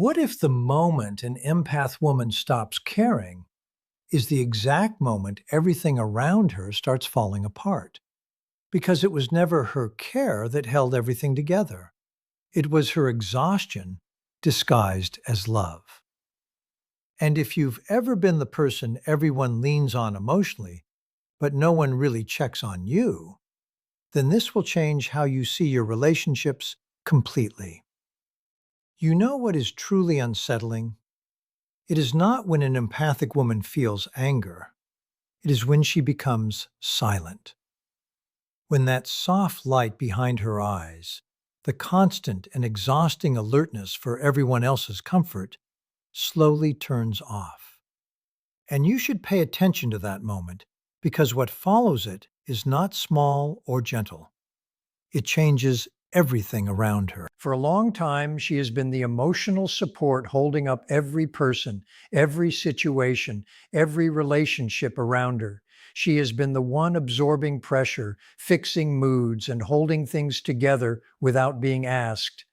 What if the moment an empath woman stops caring is the exact moment everything around her starts falling apart? Because it was never her care that held everything together. It was her exhaustion disguised as love. And if you've ever been the person everyone leans on emotionally, but no one really checks on you, then this will change how you see your relationships completely. You know what is truly unsettling? It is not when an empathic woman feels anger. It is when she becomes silent. When that soft light behind her eyes, the constant and exhausting alertness for everyone else's comfort, slowly turns off. And you should pay attention to that moment because what follows it is not small or gentle. It changes everything around her. For a long time, she has been the emotional support holding up every person, every situation, every relationship around her. She has been the one absorbing pressure, fixing moods, and holding things together without being asked.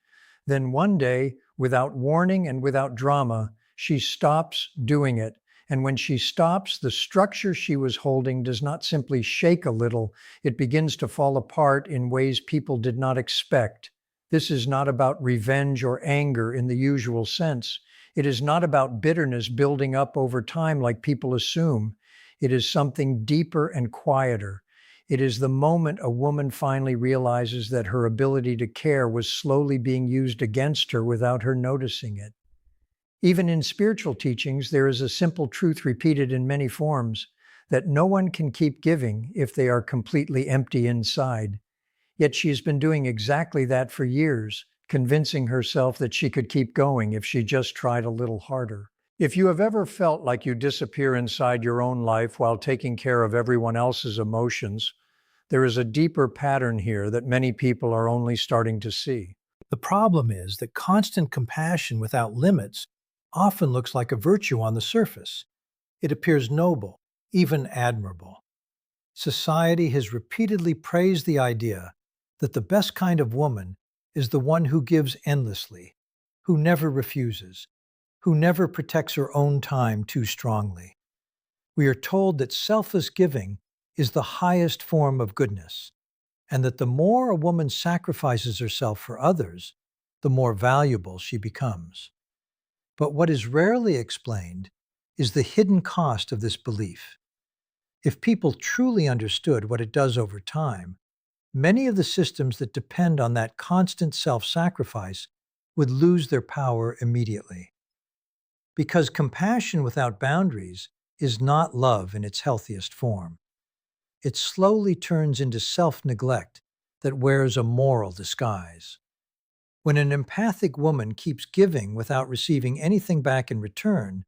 Then one day, without warning and without drama, she stops doing it. And when she stops, the structure she was holding does not simply shake a little, it begins to fall apart in ways people did not expect. This is not about revenge or anger in the usual sense. It is not about bitterness building up over time like people assume. It is something deeper and quieter. It is the moment a woman finally realizes that her ability to care was slowly being used against her without her noticing it. Even in spiritual teachings, there is a simple truth repeated in many forms that no one can keep giving if they are completely empty inside. Yet she has been doing exactly that for years, convincing herself that she could keep going if she just tried a little harder. If you have ever felt like you disappear inside your own life while taking care of everyone else's emotions, there is a deeper pattern here that many people are only starting to see. The problem is that constant compassion without limits often looks like a virtue on the surface. It appears noble, even admirable. Society has repeatedly praised the idea that the best kind of woman is the one who gives endlessly, who never refuses, who never protects her own time too strongly. We are told that selfless giving is the highest form of goodness, and that the more a woman sacrifices herself for others, the more valuable she becomes. But what is rarely explained is the hidden cost of this belief. If people truly understood what it does over time, many of the systems that depend on that constant self-sacrifice would lose their power immediately. Because compassion without boundaries is not love in its healthiest form. It slowly turns into self-neglect that wears a moral disguise. When an empathic woman keeps giving without receiving anything back in return,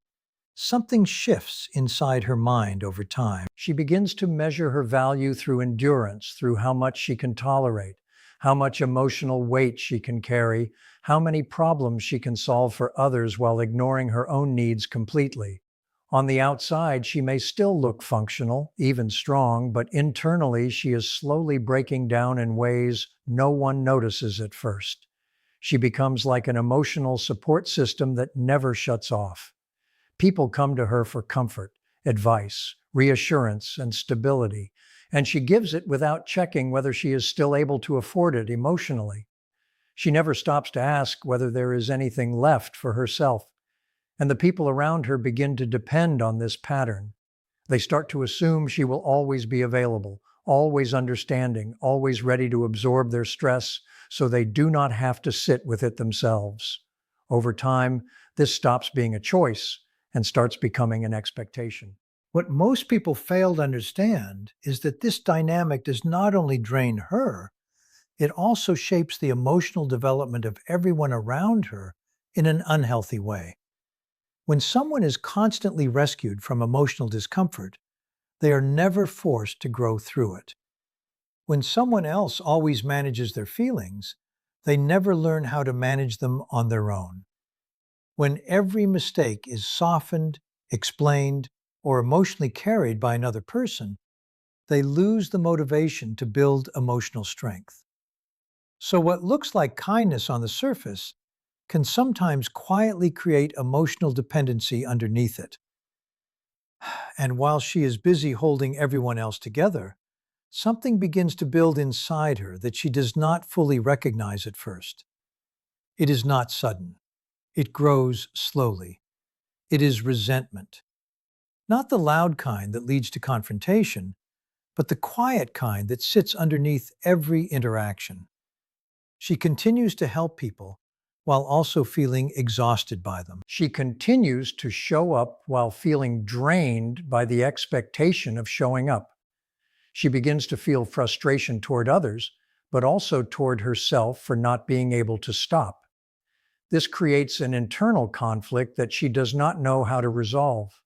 something shifts inside her mind over time. She begins to measure her value through endurance, through how much she can tolerate, how much emotional weight she can carry, how many problems she can solve for others while ignoring her own needs completely. On the outside, she may still look functional, even strong, but internally she is slowly breaking down in ways no one notices at first. She becomes like an emotional support system that never shuts off. People come to her for comfort, advice, reassurance, and stability, and she gives it without checking whether she is still able to afford it emotionally. She never stops to ask whether there is anything left for herself, and the people around her begin to depend on this pattern. They start to assume she will always be available, always understanding, always ready to absorb their stress, so they do not have to sit with it themselves. Over time, this stops being a choice and starts becoming an expectation. What most people fail to understand is that this dynamic does not only drain her, it also shapes the emotional development of everyone around her in an unhealthy way. When someone is constantly rescued from emotional discomfort, they are never forced to grow through it. When someone else always manages their feelings, they never learn how to manage them on their own. When every mistake is softened, explained, or emotionally carried by another person, they lose the motivation to build emotional strength. So what looks like kindness on the surface can sometimes quietly create emotional dependency underneath it. And while she is busy holding everyone else together, something begins to build inside her that she does not fully recognize at first. It is not sudden. It grows slowly. It is resentment. Not the loud kind that leads to confrontation, but the quiet kind that sits underneath every interaction. She continues to help people while also feeling exhausted by them. She continues to show up while feeling drained by the expectation of showing up. She begins to feel frustration toward others, but also toward herself for not being able to stop. This creates an internal conflict that she does not know how to resolve.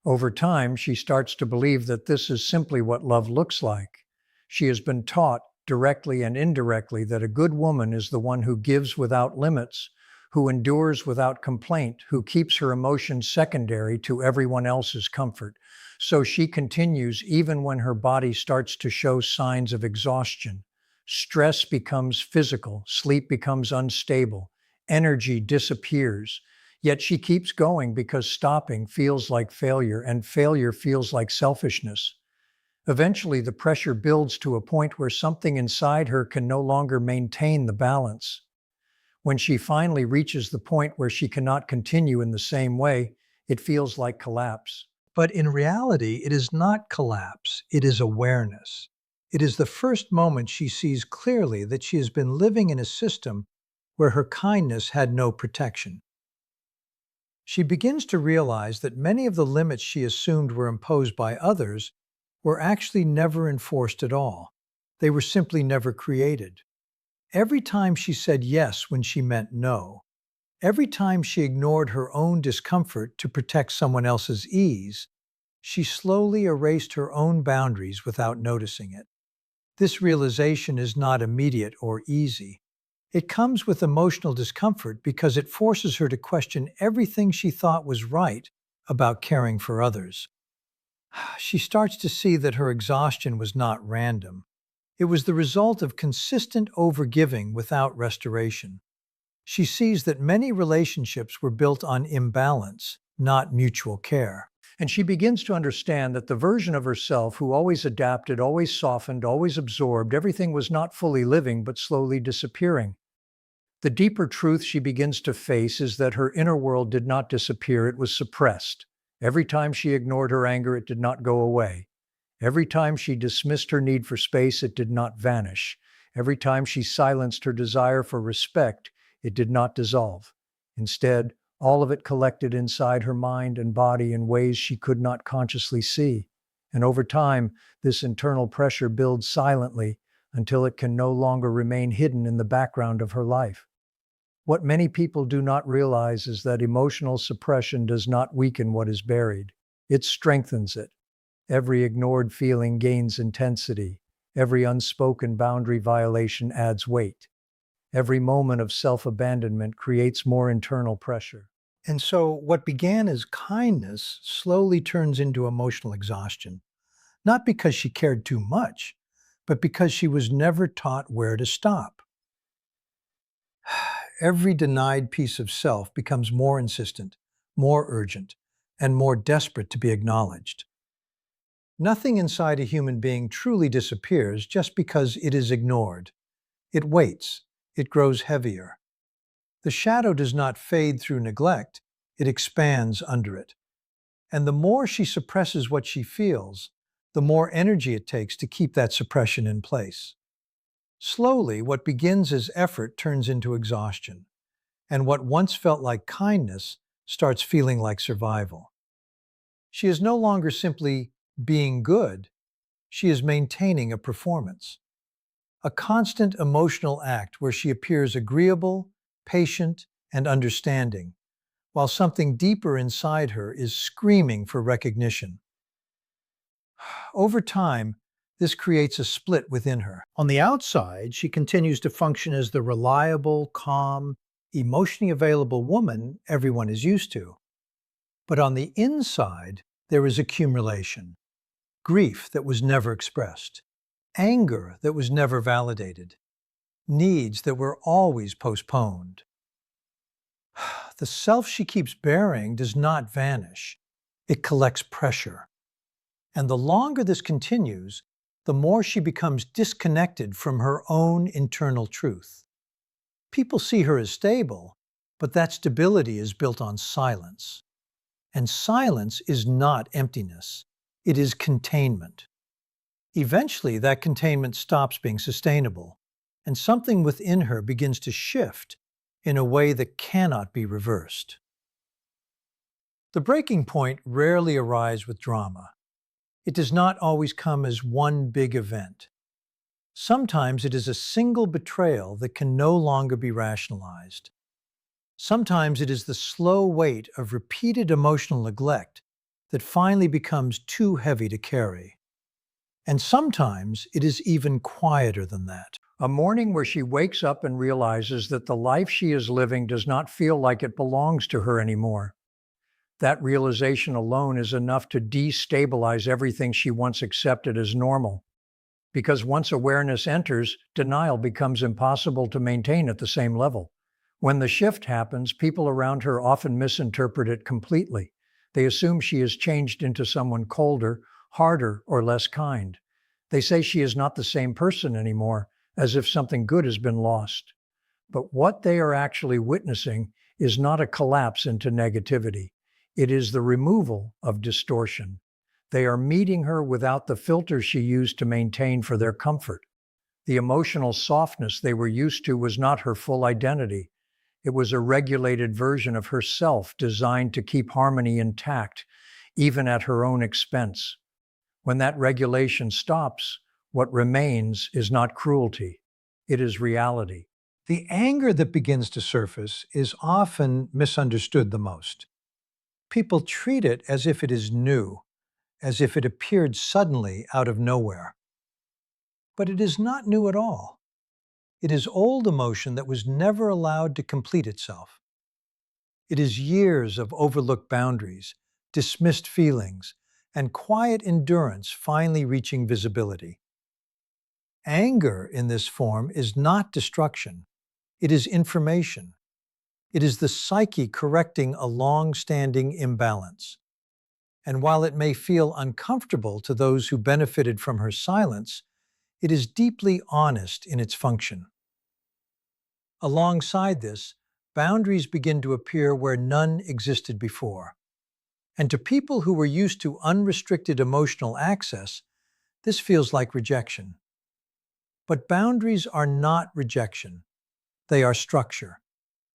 Over time, she starts to believe that this is simply what love looks like. She has been taught, directly and indirectly, that a good woman is the one who gives without limits, who endures without complaint, who keeps her emotions secondary to everyone else's comfort. So she continues even when her body starts to show signs of exhaustion. Stress becomes physical, sleep becomes unstable, energy disappears. Yet she keeps going because stopping feels like failure, and failure feels like selfishness. Eventually, the pressure builds to a point where something inside her can no longer maintain the balance. When she finally reaches the point where she cannot continue in the same way, it feels like collapse. But in reality, it is not collapse, it is awareness. It is the first moment she sees clearly that she has been living in a system where her kindness had no protection. She begins to realize that many of the limits she assumed were imposed by others were actually never enforced at all. They were simply never created. Every time she said yes when she meant no, every time she ignored her own discomfort to protect someone else's ease, she slowly erased her own boundaries without noticing it. This realization is not immediate or easy. It comes with emotional discomfort because it forces her to question everything she thought was right about caring for others. She starts to see that her exhaustion was not random. It was the result of consistent overgiving without restoration. She sees that many relationships were built on imbalance, not mutual care. And she begins to understand that the version of herself who always adapted, always softened, always absorbed, everything was not fully living but slowly disappearing. The deeper truth she begins to face is that her inner world did not disappear, it was suppressed. Every time she ignored her anger, it did not go away. Every time she dismissed her need for space, it did not vanish. Every time she silenced her desire for respect, it did not dissolve. Instead, all of it collected inside her mind and body in ways she could not consciously see. And over time, this internal pressure builds silently until it can no longer remain hidden in the background of her life. What many people do not realize is that emotional suppression does not weaken what is buried. It strengthens it. Every ignored feeling gains intensity. Every unspoken boundary violation adds weight. Every moment of self-abandonment creates more internal pressure. And so what began as kindness slowly turns into emotional exhaustion, not because she cared too much, but because she was never taught where to stop. Every denied piece of self becomes more insistent, more urgent, and more desperate to be acknowledged. Nothing inside a human being truly disappears just because it is ignored. It waits. It grows heavier. The shadow does not fade through neglect. It expands under it. And the more she suppresses what she feels, the more energy it takes to keep that suppression in place. Slowly, what begins as effort turns into exhaustion, and what once felt like kindness starts feeling like survival. She is no longer simply being good, she is maintaining a performance, a constant emotional act where she appears agreeable, patient, and understanding, while something deeper inside her is screaming for recognition. Over time, this creates a split within her. On the outside, she continues to function as the reliable, calm, emotionally available woman everyone is used to. But on the inside, there is accumulation, grief that was never expressed, anger that was never validated, needs that were always postponed. The self she keeps bearing does not vanish. It collects pressure. And the longer this continues, the more she becomes disconnected from her own internal truth. People see her as stable, but that stability is built on silence. And silence is not emptiness. It is containment. Eventually, that containment stops being sustainable, and something within her begins to shift in a way that cannot be reversed. The breaking point rarely arrives with drama. It does not always come as one big event. Sometimes it is a single betrayal that can no longer be rationalized. Sometimes it is the slow weight of repeated emotional neglect that finally becomes too heavy to carry. And sometimes it is even quieter than that. A morning where she wakes up and realizes that the life she is living does not feel like it belongs to her anymore. That realization alone is enough to destabilize everything she once accepted as normal. Because once awareness enters, denial becomes impossible to maintain at the same level. When the shift happens, people around her often misinterpret it completely. They assume she has changed into someone colder, harder, or less kind. They say she is not the same person anymore, as if something good has been lost. But what they are actually witnessing is not a collapse into negativity. It is the removal of distortion. They are meeting her without the filter she used to maintain for their comfort. The emotional softness they were used to was not her full identity. It was a regulated version of herself designed to keep harmony intact, even at her own expense. When that regulation stops, what remains is not cruelty. It is reality. The anger that begins to surface is often misunderstood the most. People treat it as if it is new, as if it appeared suddenly out of nowhere. But it is not new at all. It is old emotion that was never allowed to complete itself. It is years of overlooked boundaries, dismissed feelings, and quiet endurance finally reaching visibility. Anger in this form is not destruction. It is information. It is the psyche correcting a long-standing imbalance. And while it may feel uncomfortable to those who benefited from her silence, it is deeply honest in its function. Alongside this, boundaries begin to appear where none existed before. And to people who were used to unrestricted emotional access, this feels like rejection. But boundaries are not rejection. They are structure.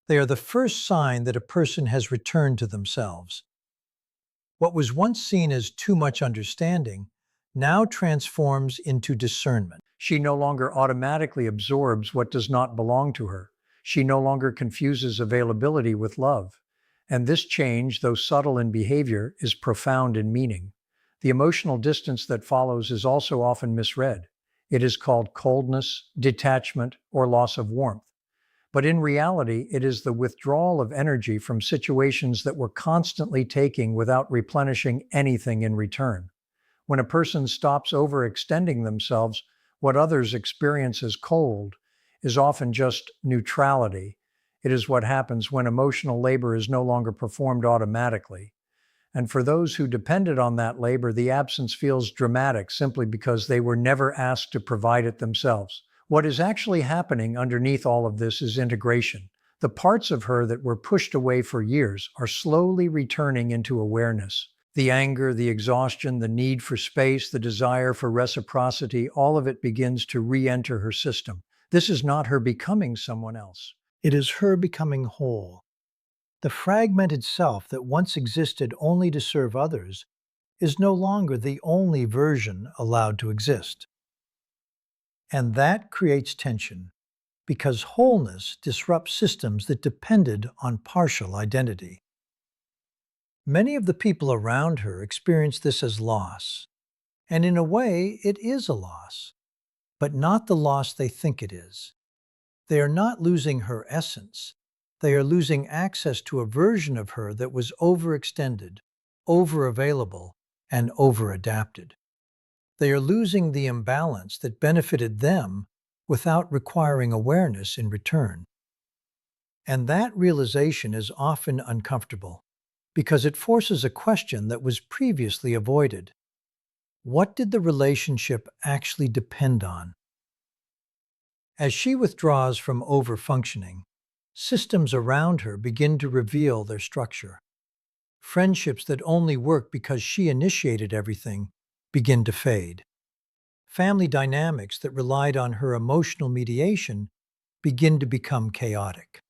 They are the first sign that a person has returned to themselves. What was once seen as too much understanding now transforms into discernment. She no longer automatically absorbs what does not belong to her. She no longer confuses availability with love. And this change, though subtle in behavior, is profound in meaning. The emotional distance that follows is also often misread. It is called coldness, detachment, or loss of warmth. But in reality, it is the withdrawal of energy from situations that we're constantly taking without replenishing anything in return. When a person stops overextending themselves, what others experience as cold is often just neutrality. It is what happens when emotional labor is no longer performed automatically. And for those who depended on that labor, the absence feels dramatic simply because they were never asked to provide it themselves. What is actually happening underneath all of this is integration. The parts of her that were pushed away for years are slowly returning into awareness. The anger, the exhaustion, the need for space, the desire for reciprocity, all of it begins to re-enter her system. This is not her becoming someone else. It is her becoming whole. The fragmented self that once existed only to serve others is no longer the only version allowed to exist. And that creates tension, because wholeness disrupts systems that depended on partial identity. Many of the people around her experience this as loss, and in a way, it is a loss, but not the loss they think it is. They are not losing her essence. They are losing access to a version of her that was overextended, overavailable, and overadapted. They are losing the imbalance that benefited them without requiring awareness in return. And that realization is often uncomfortable because it forces a question that was previously avoided. What did the relationship actually depend on? As she withdraws from overfunctioning, systems around her begin to reveal their structure. Friendships that only work because she initiated everything begin to fade. Family dynamics that relied on her emotional mediation begin to become chaotic.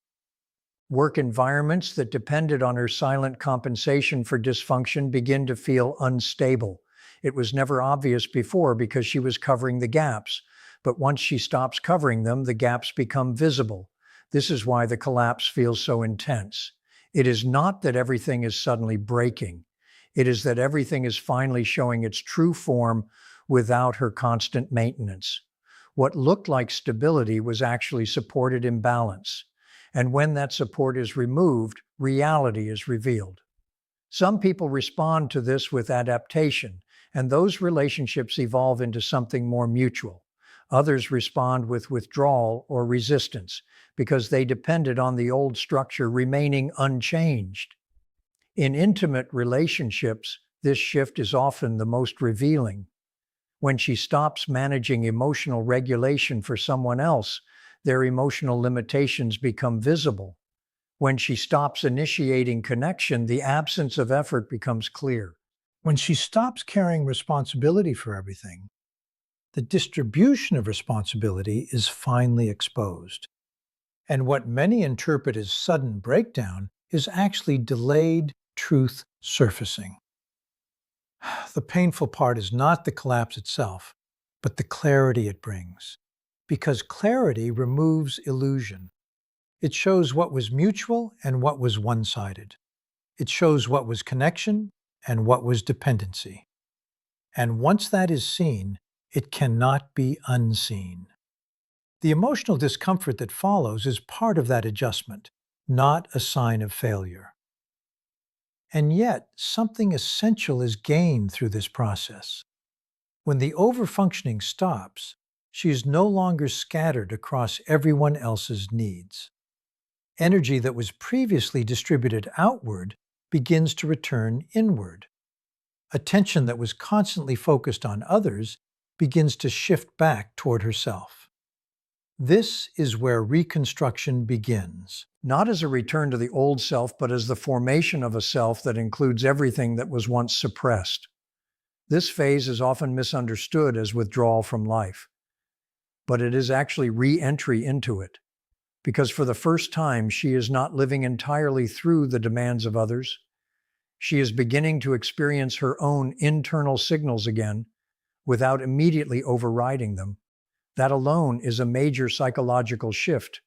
Work environments that depended on her silent compensation for dysfunction begin to feel unstable. It was never obvious before because she was covering the gaps, but once she stops covering them, the gaps become visible. This is why the collapse feels so intense. It is not that everything is suddenly breaking. It is that everything is finally showing its true form without her constant maintenance. What looked like stability was actually supported imbalance. And when that support is removed, reality is revealed. Some people respond to this with adaptation, and those relationships evolve into something more mutual. Others respond with withdrawal or resistance because they depended on the old structure remaining unchanged. In intimate relationships, this shift is often the most revealing. When she stops managing emotional regulation for someone else, their emotional limitations become visible. When she stops initiating connection, the absence of effort becomes clear. When she stops carrying responsibility for everything, the distribution of responsibility is finally exposed. And what many interpret as sudden breakdown is actually delayed truth surfacing. The painful part is not the collapse itself, but the clarity it brings. Because clarity removes illusion. It shows what was mutual and what was one-sided. It shows what was connection and what was dependency. And once that is seen, it cannot be unseen. The emotional discomfort that follows is part of that adjustment, not a sign of failure. And yet, something essential is gained through this process. When the overfunctioning stops, she is no longer scattered across everyone else's needs. Energy that was previously distributed outward begins to return inward. Attention that was constantly focused on others begins to shift back toward herself. This is where reconstruction begins. Not as a return to the old self, but as the formation of a self that includes everything that was once suppressed. This phase is often misunderstood as withdrawal from life, but it is actually re-entry into it. Because for the first time, she is not living entirely through the demands of others. She is beginning to experience her own internal signals again without immediately overriding them. That alone is a major psychological shift.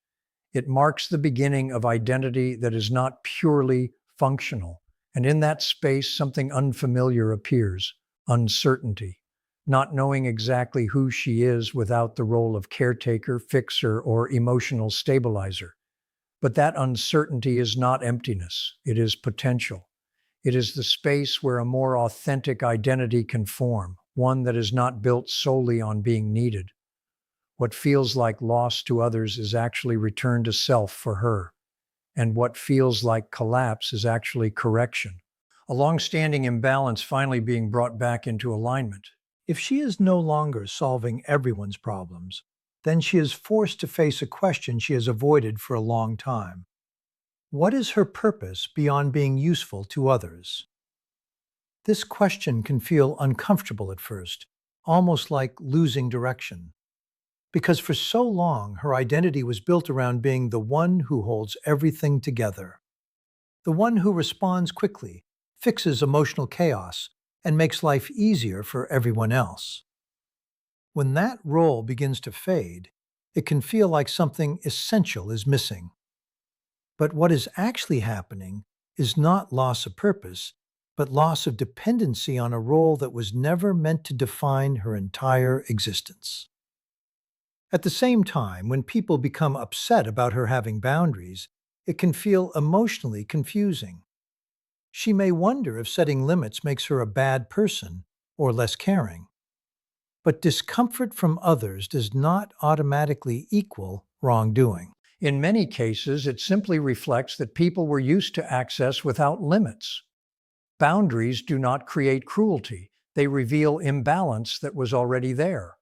It marks the beginning of identity that is not purely functional. And in that space, something unfamiliar appears: uncertainty. Not knowing exactly who she is without the role of caretaker, fixer, or emotional stabilizer. But that uncertainty is not emptiness, it is potential. It is the space where a more authentic identity can form, one that is not built solely on being needed. What feels like loss to others is actually return to self for her, and what feels like collapse is actually correction. A long-standing imbalance finally being brought back into alignment. If she is no longer solving everyone's problems, then she is forced to face a question she has avoided for a long time. What is her purpose beyond being useful to others? This question can feel uncomfortable at first, almost like losing direction. Because for so long, her identity was built around being the one who holds everything together. The one who responds quickly, fixes emotional chaos, and makes life easier for everyone else. When that role begins to fade, it can feel like something essential is missing. But what is actually happening is not loss of purpose, but loss of dependency on a role that was never meant to define her entire existence. At the same time, when people become upset about her having boundaries, it can feel emotionally confusing. She may wonder if setting limits makes her a bad person or less caring. But discomfort from others does not automatically equal wrongdoing. In many cases, it simply reflects that people were used to access without limits. Boundaries do not create cruelty, they reveal imbalance that was already there.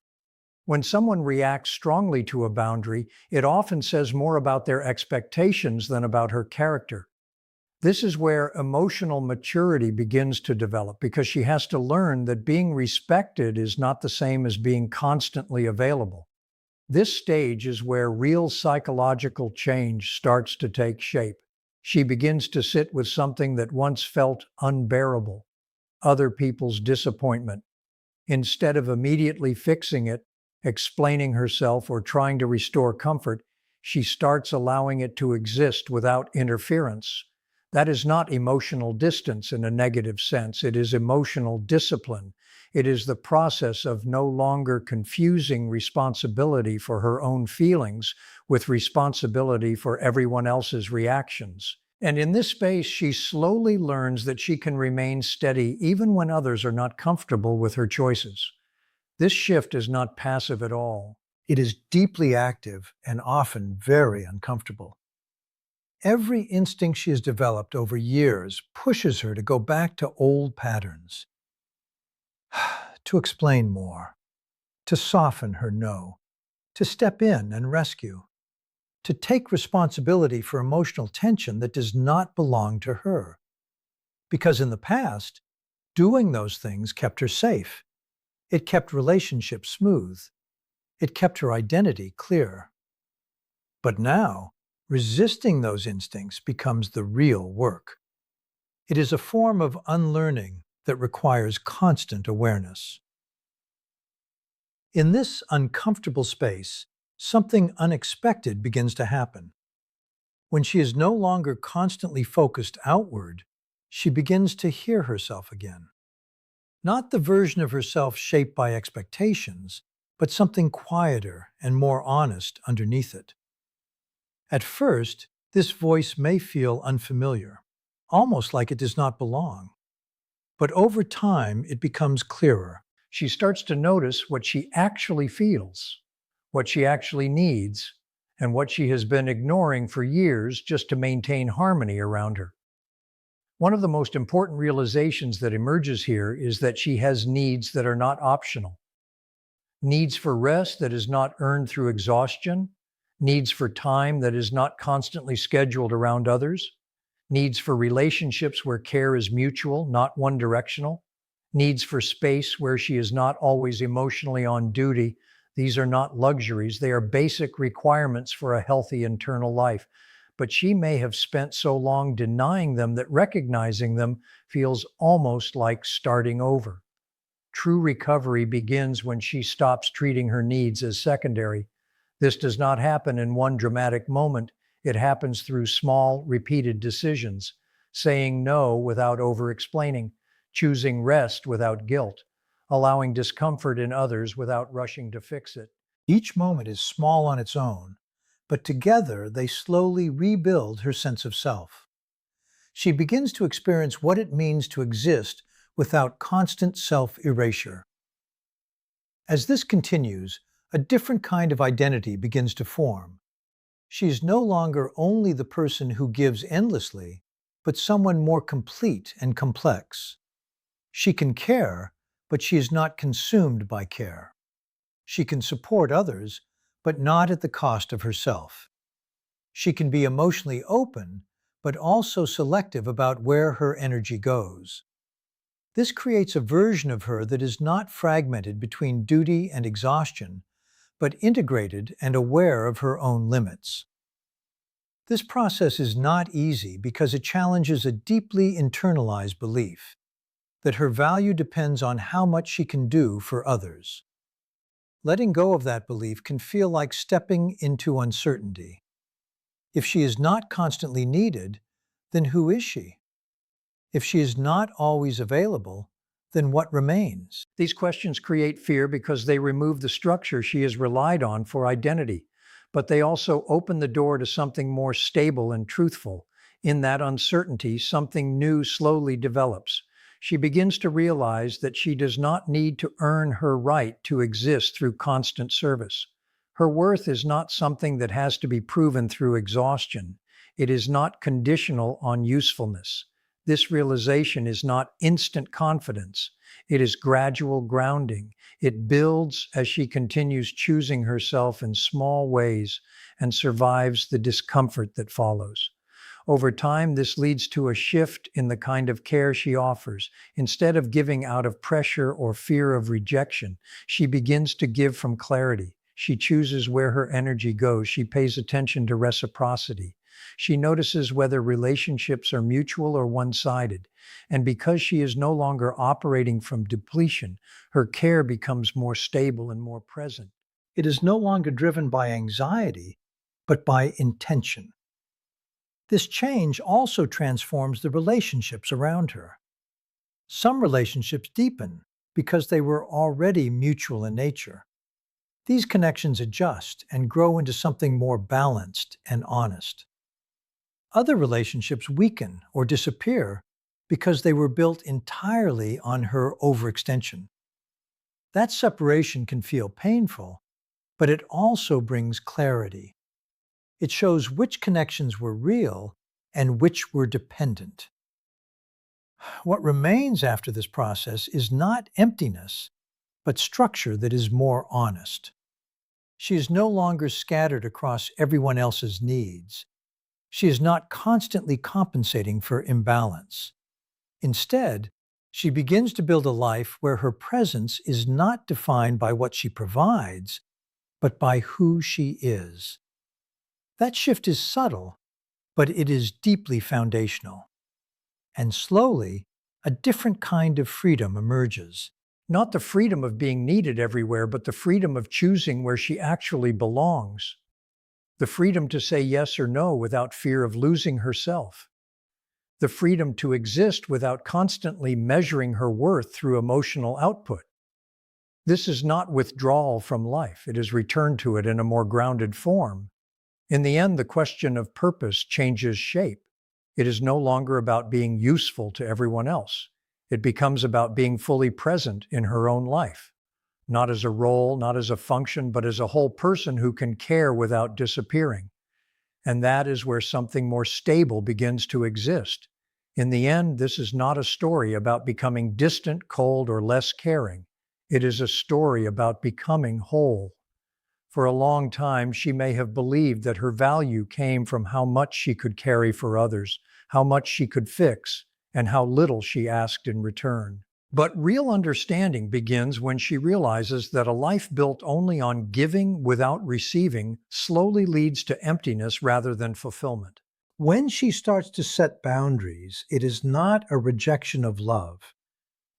When someone reacts strongly to a boundary, it often says more about their expectations than about her character. This is where emotional maturity begins to develop because she has to learn that being respected is not the same as being constantly available. This stage is where real psychological change starts to take shape. She begins to sit with something that once felt unbearable, other people's disappointment. Instead of immediately fixing it, explaining herself, or trying to restore comfort, she starts allowing it to exist without interference. That is not emotional distance in a negative sense. It is emotional discipline. It is the process of no longer confusing responsibility for her own feelings with responsibility for everyone else's reactions. And in this space, she slowly learns that she can remain steady even when others are not comfortable with her choices. This shift is not passive at all. It is deeply active and often very uncomfortable. Every instinct she has developed over years pushes her to go back to old patterns, to explain more, to soften her no, to step in and rescue, to take responsibility for emotional tension that does not belong to her. Because in the past, doing those things kept her safe. It kept relationships smooth. It kept her identity clear. But now, resisting those instincts becomes the real work. It is a form of unlearning that requires constant awareness. In this uncomfortable space, something unexpected begins to happen. When she is no longer constantly focused outward, she begins to hear herself again. Not the version of herself shaped by expectations, but something quieter and more honest underneath it. At first, this voice may feel unfamiliar, almost like it does not belong. But over time, it becomes clearer. She starts to notice what she actually feels, what she actually needs, and what she has been ignoring for years just to maintain harmony around her. One of the most important realizations that emerges here is that she has needs that are not optional. Needs for rest that is not earned through exhaustion, needs for time that is not constantly scheduled around others, needs for relationships where care is mutual, not one-directional, needs for space where she is not always emotionally on duty. These are not luxuries, they are basic requirements for a healthy internal life. But she may have spent so long denying them that recognizing them feels almost like starting over. True recovery begins when she stops treating her needs as secondary. This does not happen in one dramatic moment. It happens through small, repeated decisions, saying no without over-explaining, choosing rest without guilt, allowing discomfort in others without rushing to fix it. Each moment is small on its own, but together they slowly rebuild her sense of self. She begins to experience what it means to exist without constant self-erasure. As this continues, a different kind of identity begins to form. She is no longer only the person who gives endlessly, but someone more complete and complex. She can care, but she is not consumed by care. She can support others, but not at the cost of herself. She can be emotionally open, but also selective about where her energy goes. This creates a version of her that is not fragmented between duty and exhaustion, but integrated and aware of her own limits. This process is not easy because it challenges a deeply internalized belief that her value depends on how much she can do for others. Letting go of that belief can feel like stepping into uncertainty. If she is not constantly needed, then who is she? If she is not always available, then what remains? These questions create fear because they remove the structure she has relied on for identity, but they also open the door to something more stable and truthful. In that uncertainty, something new slowly develops. She begins to realize that she does not need to earn her right to exist through constant service. Her worth is not something that has to be proven through exhaustion. It is not conditional on usefulness. This realization is not instant confidence. It is gradual grounding. It builds as she continues choosing herself in small ways and survives the discomfort that follows. Over time, this leads to a shift in the kind of care she offers. Instead of giving out of pressure or fear of rejection, she begins to give from clarity. She chooses where her energy goes. She pays attention to reciprocity. She notices whether relationships are mutual or one-sided. And because she is no longer operating from depletion, her care becomes more stable and more present. It is no longer driven by anxiety, but by intention. This change also transforms the relationships around her. Some relationships deepen because they were already mutual in nature. These connections adjust and grow into something more balanced and honest. Other relationships weaken or disappear because they were built entirely on her overextension. That separation can feel painful, but it also brings clarity. It shows which connections were real and which were dependent. What remains after this process is not emptiness, but structure that is more honest. She is no longer scattered across everyone else's needs. She is not constantly compensating for imbalance. Instead, she begins to build a life where her presence is not defined by what she provides, but by who she is. That shift is subtle, but it is deeply foundational. And slowly, a different kind of freedom emerges. Not the freedom of being needed everywhere, but the freedom of choosing where she actually belongs. The freedom to say yes or no without fear of losing herself. The freedom to exist without constantly measuring her worth through emotional output. This is not withdrawal from life. It is return to it in a more grounded form. In the end, the question of purpose changes shape. It is no longer about being useful to everyone else. It becomes about being fully present in her own life, not as a role, not as a function, but as a whole person who can care without disappearing. And that is where something more stable begins to exist. In the end, this is not a story about becoming distant, cold, or less caring. It is a story about becoming whole. For a long time, she may have believed that her value came from how much she could carry for others, how much she could fix, and how little she asked in return. But real understanding begins when she realizes that a life built only on giving without receiving slowly leads to emptiness rather than fulfillment. When she starts to set boundaries, it is not a rejection of love.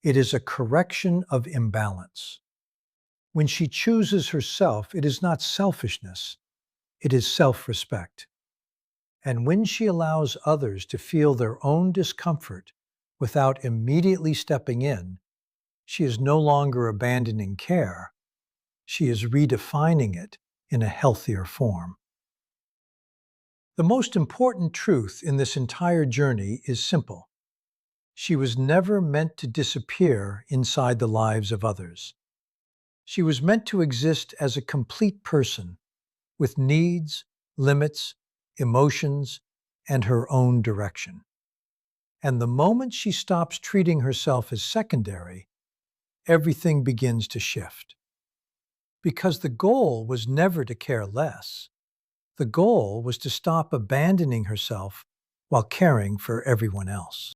It is a correction of imbalance. When she chooses herself, it is not selfishness, it is self-respect. And when she allows others to feel their own discomfort without immediately stepping in, she is no longer abandoning care, she is redefining it in a healthier form. The most important truth in this entire journey is simple. She was never meant to disappear inside the lives of others. She was meant to exist as a complete person, with needs, limits, emotions, and her own direction. And the moment she stops treating herself as secondary, everything begins to shift. Because the goal was never to care less. The goal was to stop abandoning herself while caring for everyone else.